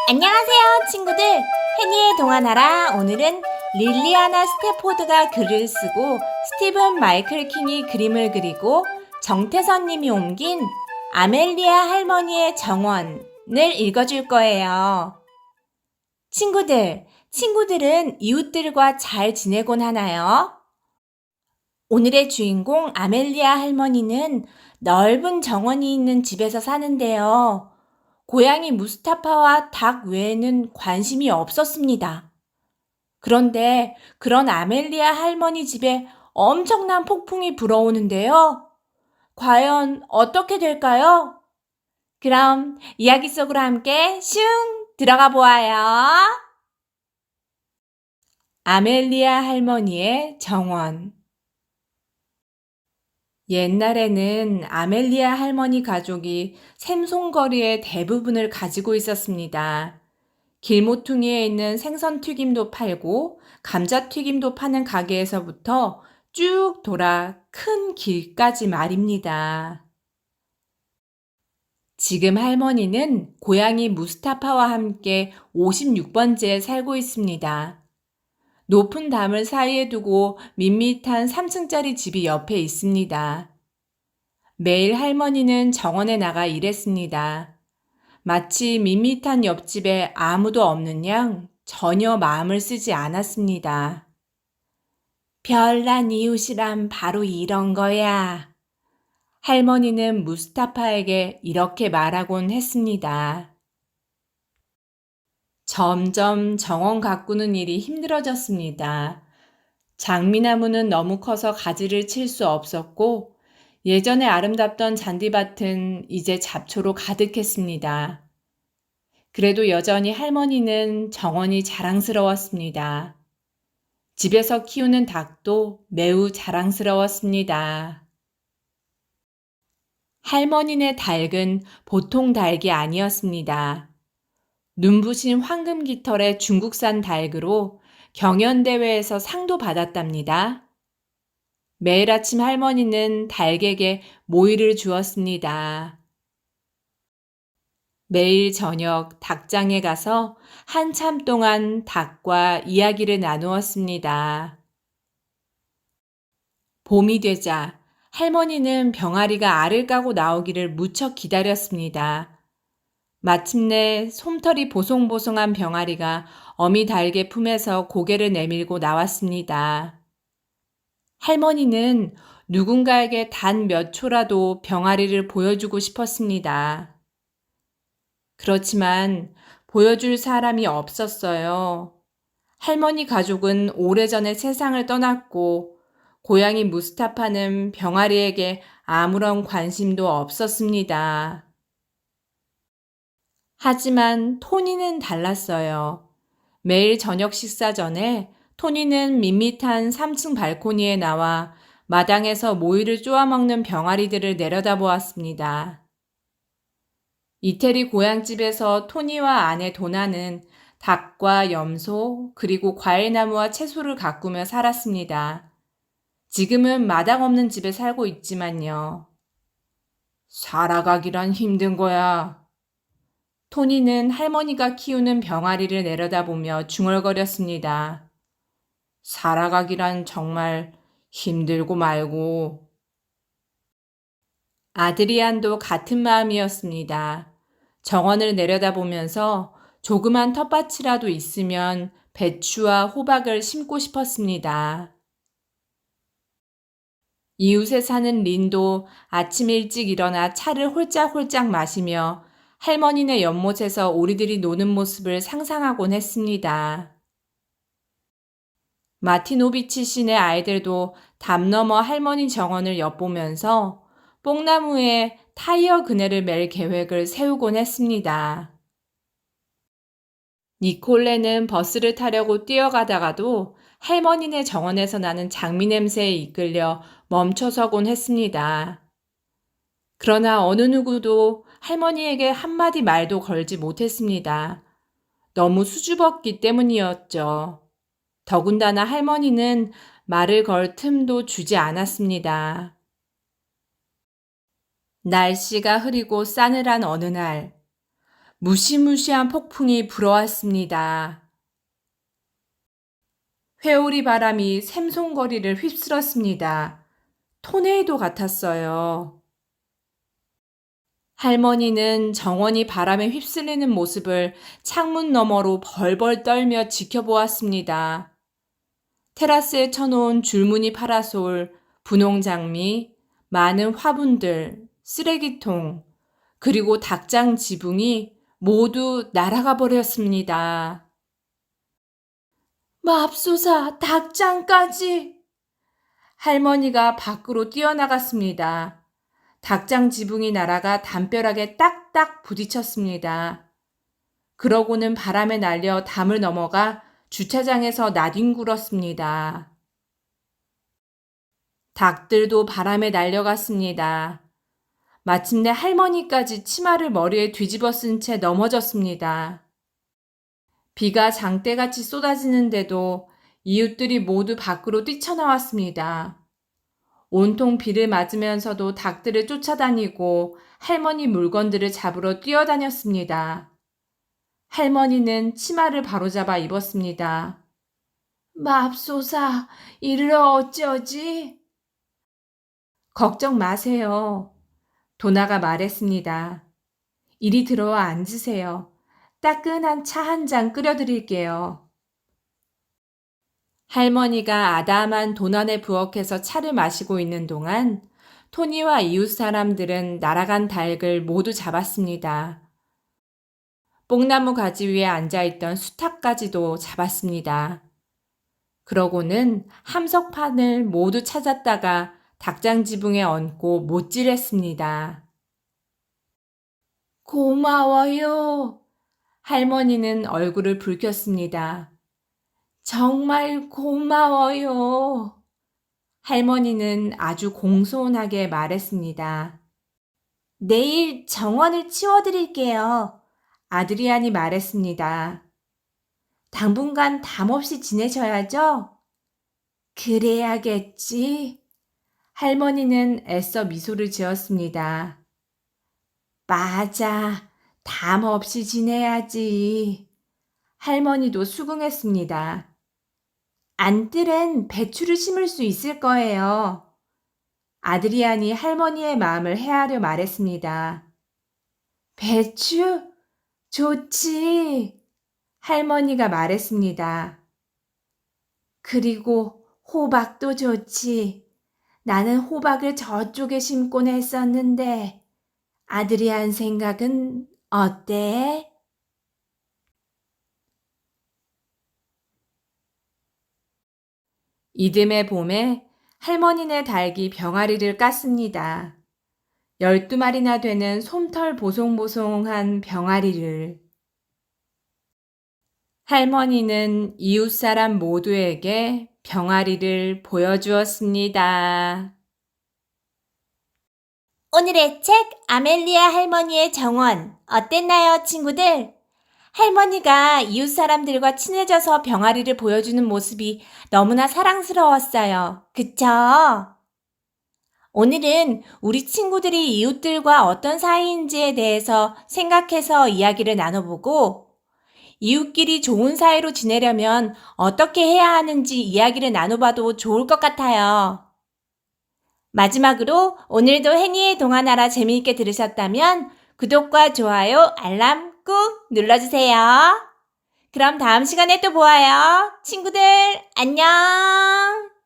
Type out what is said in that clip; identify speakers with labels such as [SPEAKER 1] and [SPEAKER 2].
[SPEAKER 1] 안녕하세요, 친구들. 해니의 동화나라. 오늘은 릴리아나 스태포드가 글을 쓰고 스티븐 마이클 킹이 그림을 그리고 정태선님이 옮긴 아멜리아 할머니의 정원을 읽어줄 거예요. 친구들은 이웃들과 잘 지내곤 하나요? 오늘의 주인공 아멜리아 할머니는 넓은 정원이 있는 집에서 사는데요. 고양이 무스타파와 닭 외에는 관심이 없었습니다. 그런데 그런 아멜리아 할머니 집에 엄청난 폭풍이 불어오는데요. 과연 어떻게 될까요? 그럼 이야기 속으로 함께 슝 들어가 보아요. 아멜리아 할머니의 정원. 옛날에는 아멜리아 할머니 가족이 샘송거리의 대부분을 가지고 있었습니다. 길모퉁이에 있는 생선튀김도 팔고 감자튀김도 파는 가게에서부터 쭉 돌아 큰 길까지 말입니다. 지금 할머니는 고양이 무스타파와 함께 56번지에 살고 있습니다. 높은 담을 사이에 두고 밋밋한 3층짜리 집이 옆에 있습니다. 매일 할머니는 정원에 나가 일했습니다. 마치 밋밋한 옆집에 아무도 없는 양 전혀 마음을 쓰지 않았습니다. 별난 이웃이란 바로 이런 거야. 할머니는 무스타파에게 이렇게 말하곤 했습니다. 점점 정원 가꾸는 일이 힘들어졌습니다. 장미나무는 너무 커서 가지를 칠 수 없었고 예전에 아름답던 잔디밭은 이제 잡초로 가득했습니다. 그래도 여전히 할머니는 정원이 자랑스러웠습니다. 집에서 키우는 닭도 매우 자랑스러웠습니다. 할머니네 닭은 보통 닭이 아니었습니다. 눈부신 황금 깃털의 중국산 닭으로 경연대회에서 상도 받았답니다. 매일 아침 할머니는 닭에게 모이를 주었습니다. 매일 저녁 닭장에 가서 한참 동안 닭과 이야기를 나누었습니다. 봄이 되자 할머니는 병아리가 알을 까고 나오기를 무척 기다렸습니다. 마침내 솜털이 보송보송한 병아리가 어미 닭의 품에서 고개를 내밀고 나왔습니다. 할머니는 누군가에게 단 몇 초라도 병아리를 보여주고 싶었습니다. 그렇지만 보여줄 사람이 없었어요. 할머니 가족은 오래전에 세상을 떠났고 고양이 무스타파는 병아리에게 아무런 관심도 없었습니다. 하지만 토니는 달랐어요. 매일 저녁 식사 전에 토니는 밋밋한 3층 발코니에 나와 마당에서 모이를 쪼아먹는 병아리들을 내려다보았습니다. 이태리 고향집에서 토니와 아내 도나는 닭과 염소 그리고 과일나무와 채소를 가꾸며 살았습니다. 지금은 마당 없는 집에 살고 있지만요. 살아가기란 힘든 거야. 토니는 할머니가 키우는 병아리를 내려다보며 중얼거렸습니다. 살아가기란 정말 힘들고 말고. 아드리안도 같은 마음이었습니다. 정원을 내려다보면서 조그만 텃밭이라도 있으면 배추와 호박을 심고 싶었습니다. 이웃에 사는 린도 아침 일찍 일어나 차를 홀짝홀짝 마시며 할머니네 연못에서 오리들이 노는 모습을 상상하곤 했습니다. 마티노비치 씨네 아이들도 담 너머 할머니 정원을 엿보면서 뽕나무에 타이어 그네를 맬 계획을 세우곤 했습니다. 니콜레는 버스를 타려고 뛰어가다가도 할머니네 정원에서 나는 장미 냄새에 이끌려 멈춰서곤 했습니다. 그러나 어느 누구도 할머니에게 한마디 말도 걸지 못했습니다. 너무 수줍었기 때문이었죠. 더군다나 할머니는 말을 걸 틈도 주지 않았습니다. 날씨가 흐리고 싸늘한 어느 날, 무시무시한 폭풍이 불어왔습니다. 회오리 바람이 샘송거리를 휩쓸었습니다. 토네이도 같았어요. 할머니는 정원이 바람에 휩쓸리는 모습을 창문 너머로 벌벌 떨며 지켜보았습니다. 테라스에 쳐놓은 줄무늬 파라솔, 분홍 장미, 많은 화분들, 쓰레기통, 그리고 닭장 지붕이 모두 날아가 버렸습니다. 맙소사, 닭장까지! 할머니가 밖으로 뛰어나갔습니다. 닭장 지붕이 날아가 담벼락에 딱딱 부딪혔습니다. 그러고는 바람에 날려 담을 넘어가 주차장에서 나뒹굴었습니다. 닭들도 바람에 날려갔습니다. 마침내 할머니까지 치마를 머리에 뒤집어 쓴 채 넘어졌습니다. 비가 장대같이 쏟아지는데도 이웃들이 모두 밖으로 뛰쳐나왔습니다. 온통 비를 맞으면서도 닭들을 쫓아다니고 할머니 물건들을 잡으러 뛰어다녔습니다. 할머니는 치마를 바로잡아 입었습니다. 맙소사, 이를 어쩌지? 걱정 마세요. 도나가 말했습니다. 이리 들어와 앉으세요. 따끈한 차 한 잔 끓여드릴게요. 할머니가 아담한 도난에 부엌에서 차를 마시고 있는 동안 토니와 이웃 사람들은 날아간 닭을 모두 잡았습니다. 뽕나무 가지 위에 앉아있던 수탉까지도 잡았습니다. 그러고는 함석판을 모두 찾았다가 닭장 지붕에 얹고 못질했습니다. 고마워요. 할머니는 얼굴을 붉혔습니다. 정말 고마워요. 할머니는 아주 공손하게 말했습니다. 내일 정원을 치워드릴게요. 아드리안이 말했습니다. 당분간 담 없이 지내셔야죠? 그래야겠지. 할머니는 애써 미소를 지었습니다. 맞아. 담 없이 지내야지. 할머니도 수긍했습니다. 안뜰엔 배추를 심을 수 있을 거예요. 아드리안이 할머니의 마음을 헤아려 말했습니다. 배추? 좋지. 할머니가 말했습니다. 그리고 호박도 좋지. 나는 호박을 저쪽에 심곤 했었는데 아드리안 생각은 어때? 이듬해 봄에 할머니네 닭이 병아리를 깠습니다. 12마리나 되는 솜털 보송보송한 병아리를. 할머니는 이웃 사람 모두에게 병아리를 보여주었습니다.
[SPEAKER 2] 오늘의 책 아멜리아 할머니의 정원 어땠나요, 친구들? 할머니가 이웃 사람들과 친해져서 병아리를 보여주는 모습이 너무나 사랑스러웠어요. 그쵸? 오늘은 우리 친구들이 이웃들과 어떤 사이인지에 대해서 생각해서 이야기를 나눠보고 이웃끼리 좋은 사이로 지내려면 어떻게 해야 하는지 이야기를 나눠봐도 좋을 것 같아요. 마지막으로 오늘도 해니의 동화나라 재미있게 들으셨다면 구독과 좋아요, 알람 꾹 눌러주세요. 그럼 다음 시간에 또 보아요. 친구들, 안녕!